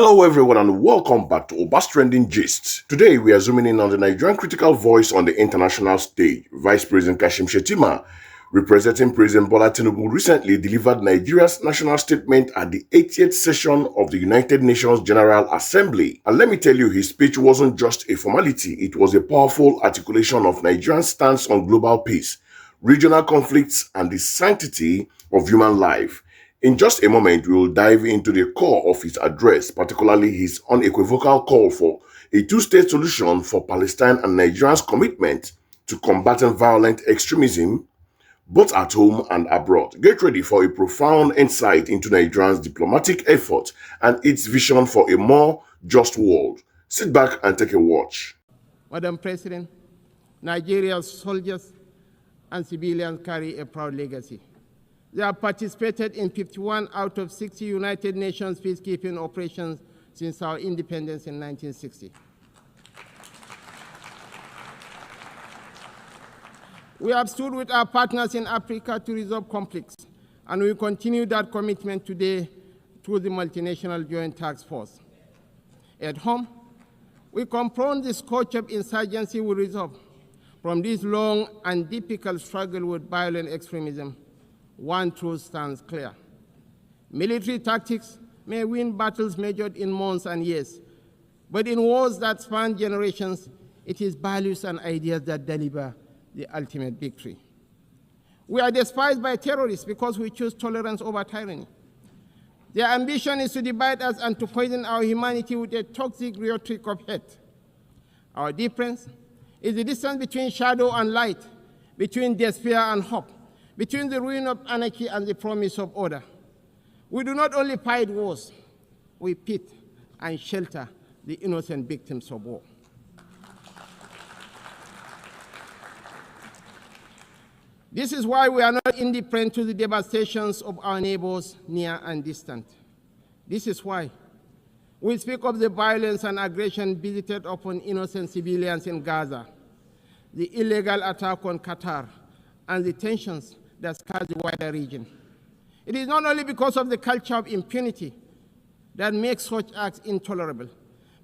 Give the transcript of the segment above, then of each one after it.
Hello everyone and welcome back to Obas Trending Gist. Today we are zooming in on the Nigerian critical voice on the international stage. Vice President Kashim Shettima, representing President Bola Tinubu, recently delivered Nigeria's national statement at the 80th session of the United Nations General Assembly. And let me tell you, his speech wasn't just a formality, it was a powerful articulation of Nigeria's stance on global peace, regional conflicts, and the sanctity of human life. In just a moment, we will dive into the core of his address, particularly his unequivocal call for a two-state solution for Palestine and Nigeria's commitment to combating violent extremism, both at home and abroad. Get ready for a profound insight into Nigeria's diplomatic effort and its vision for a more just world. Sit back and take a watch. Madam President, Nigeria's soldiers and civilians carry a proud legacy. They have participated in 51 out of 60 United Nations peacekeeping operations since our independence in 1960. We have stood with our partners in Africa to resolve conflicts, and we continue that commitment today through the Multinational Joint Task Force. At home, we confront the scourge of insurgency we resolve. From this long and difficult struggle with violent extremism, one truth stands clear. Military tactics may win battles measured in months and years, but in wars that span generations, it is values and ideas that deliver the ultimate victory. We are despised by terrorists because we choose tolerance over tyranny. Their ambition is to divide us and to poison our humanity with a toxic rhetoric of hate. Our difference is the distance between shadow and light, between despair and hope, between the ruin of anarchy and the promise of order. We do not only fight wars, we pit and shelter the innocent victims of war. This is why we are not indifferent to the devastations of our neighbors near and distant. This is why we speak of the violence and aggression visited upon innocent civilians in Gaza, the illegal attack on Qatar, and the tensions that scar the wider region. It is not only because of the culture of impunity that makes such acts intolerable,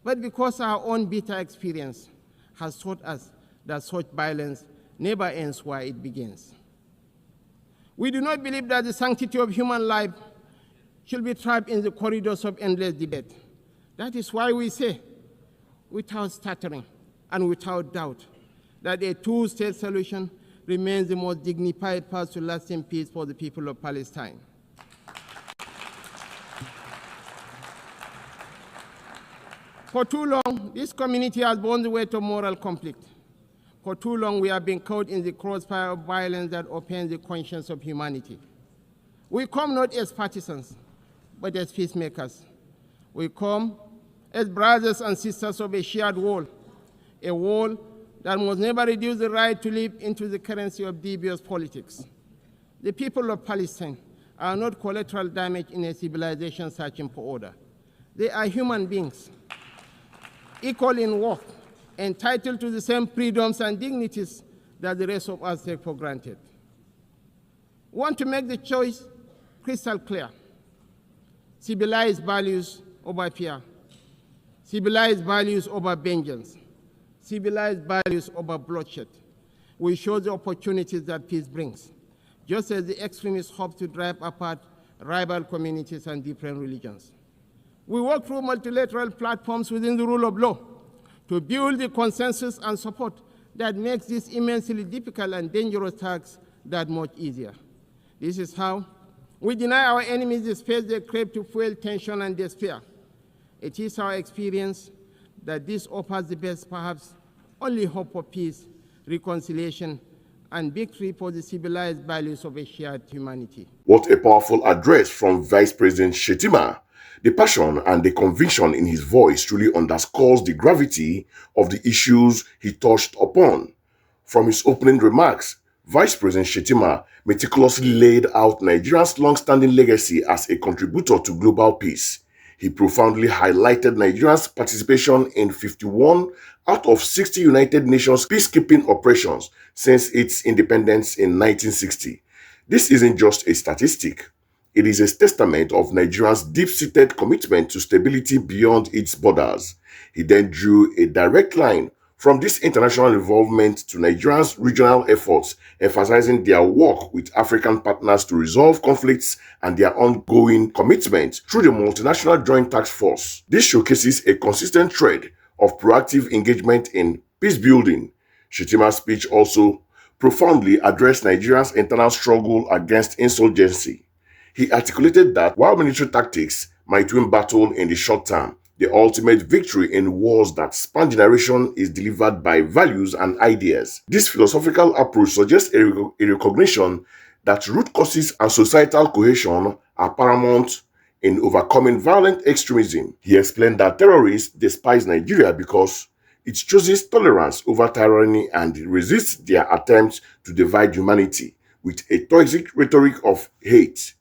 but because our own bitter experience has taught us that such violence never ends where it begins. We do not believe that the sanctity of human life should be trapped in the corridors of endless debate. That is why we say, without stuttering and without doubt, that a two-state solution remains the most dignified path to lasting peace for the people of Palestine. For too long, this community has borne the weight of moral conflict. For too long, we have been caught in the crossfire of violence that offends the conscience of humanity. We come not as partisans, but as peacemakers. We come as brothers and sisters of a shared wall, a wall that must never reduce the right to live into the currency of devious politics. The people of Palestine are not collateral damage in a civilization searching for order. They are human beings, equal in worth, entitled to the same freedoms and dignities that the rest of us take for granted. We want to make the choice crystal clear. Civilized values over fear. Civilized values over vengeance. Civilized values over bloodshed. We show the opportunities that peace brings, just as the extremists hope to drive apart rival communities and different religions. We work through multilateral platforms within the rule of law to build the consensus and support that makes this immensely difficult and dangerous task that much easier. This is how we deny our enemies the space they crave to fuel tension and despair. It is our experience that this offers the best, perhaps only hope for peace, reconciliation, and victory for the civilized values of a shared humanity. What a powerful address from Vice President Shettima. The passion and the conviction in his voice truly underscores the gravity of the issues he touched upon. From his opening remarks, Vice President Shettima meticulously laid out Nigeria's long-standing legacy as a contributor to global peace. He profoundly highlighted Nigeria's participation in 51 out of 60 United Nations peacekeeping operations since its independence in 1960. This isn't just a statistic. It is a testament of Nigeria's deep-seated commitment to stability beyond its borders. He then drew a direct line from this international involvement to Nigeria's regional efforts, emphasizing their work with African partners to resolve conflicts and their ongoing commitment through the Multinational Joint Task Force. This showcases a consistent trend of proactive engagement in peace building. Shettima's speech also profoundly addressed Nigeria's internal struggle against insurgency. He articulated that while military tactics might win battle in the short term, the ultimate victory in wars that span generations is delivered by values and ideas. This philosophical approach suggests a recognition that root causes and societal cohesion are paramount in overcoming violent extremism. He explained that terrorists despise Nigeria because it chooses tolerance over tyranny and resists their attempts to divide humanity with a toxic rhetoric of hate.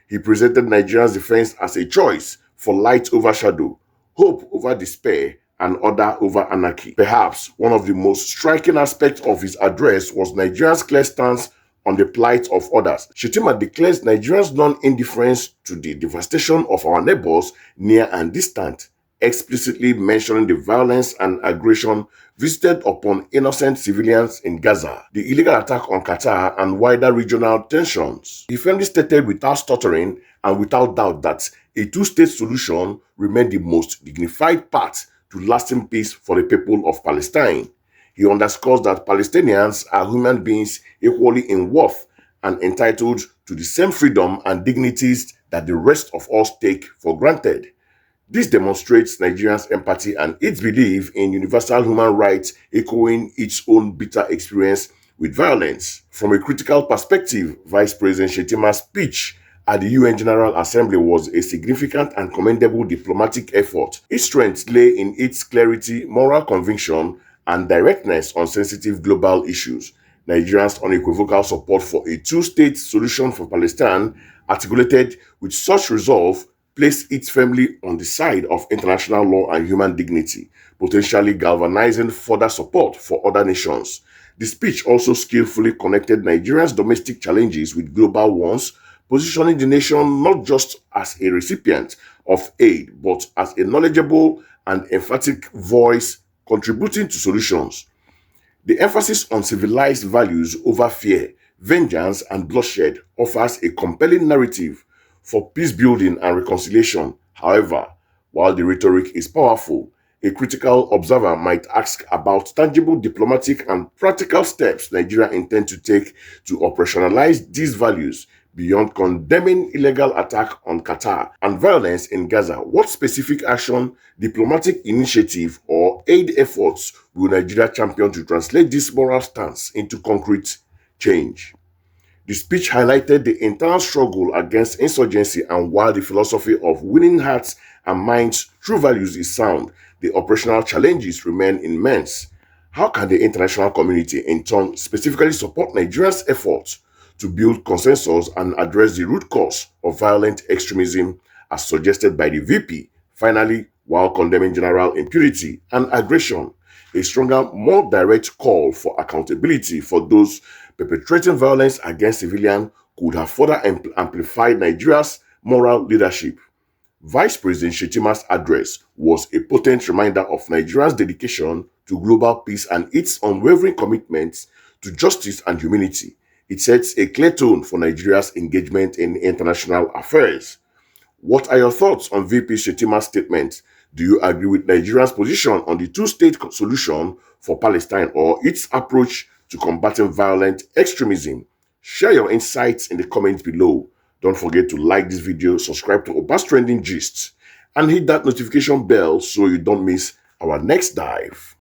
He presented Nigeria's defense as a choice for light over shadow, hope over despair, and order over anarchy. Perhaps one of the most striking aspects of his address was Nigeria's clear stance on the plight of others. Shettima declares Nigeria's non-indifference to the devastation of our neighbors near and distant, explicitly mentioning the violence and aggression visited upon innocent civilians in Gaza, the illegal attack on Qatar, and wider regional tensions. He firmly stated without stuttering and without doubt that a two-state solution remained the most dignified path to lasting peace for the people of Palestine. He underscores that Palestinians are human beings equally in worth and entitled to the same freedom and dignities that the rest of us take for granted. This demonstrates Nigeria's empathy and its belief in universal human rights, echoing its own bitter experience with violence. From a critical perspective, Vice President Shettima's speech at the UN General Assembly was a significant and commendable diplomatic effort. Its strength lay in its clarity, moral conviction, and directness on sensitive global issues. Nigeria's unequivocal support for a two-state solution for Palestine, articulated with such resolve, placed it firmly on the side of international law and human dignity, potentially galvanizing further support for other nations. The speech also skillfully connected Nigeria's domestic challenges with global ones, positioning the nation not just as a recipient of aid, but as a knowledgeable and emphatic voice contributing to solutions. The emphasis on civilized values over fear, vengeance, and bloodshed offers a compelling narrative for peace building and reconciliation. However, while the rhetoric is powerful, a critical observer might ask about tangible diplomatic and practical steps Nigeria intends to take to operationalize these values beyond condemning illegal attack on Qatar and violence in Gaza. What specific action, diplomatic initiative, or aid efforts will Nigeria champion to translate this moral stance into concrete change? The speech highlighted the internal struggle against insurgency, and while the philosophy of winning hearts and minds through values is sound, the operational challenges remain immense. How can the international community in turn specifically support Nigeria's efforts to build consensus and address the root cause of violent extremism as suggested by the VP? Finally, while condemning general impunity and aggression, a stronger, more direct call for accountability for those perpetrating violence against civilians could have further amplified Nigeria's moral leadership. Vice President Shettima's address was a potent reminder of Nigeria's dedication to global peace and its unwavering commitment to justice and humanity. It sets a clear tone for Nigeria's engagement in international affairs. What are your thoughts on VP Shettima's statement? Do you agree with Nigeria's position on the two-state solution for Palestine or its approach to combating violent extremism? Share your insights in the comments below. Don't forget to like this video, subscribe to Obas Trending Gists, and hit that notification bell so you don't miss our next dive.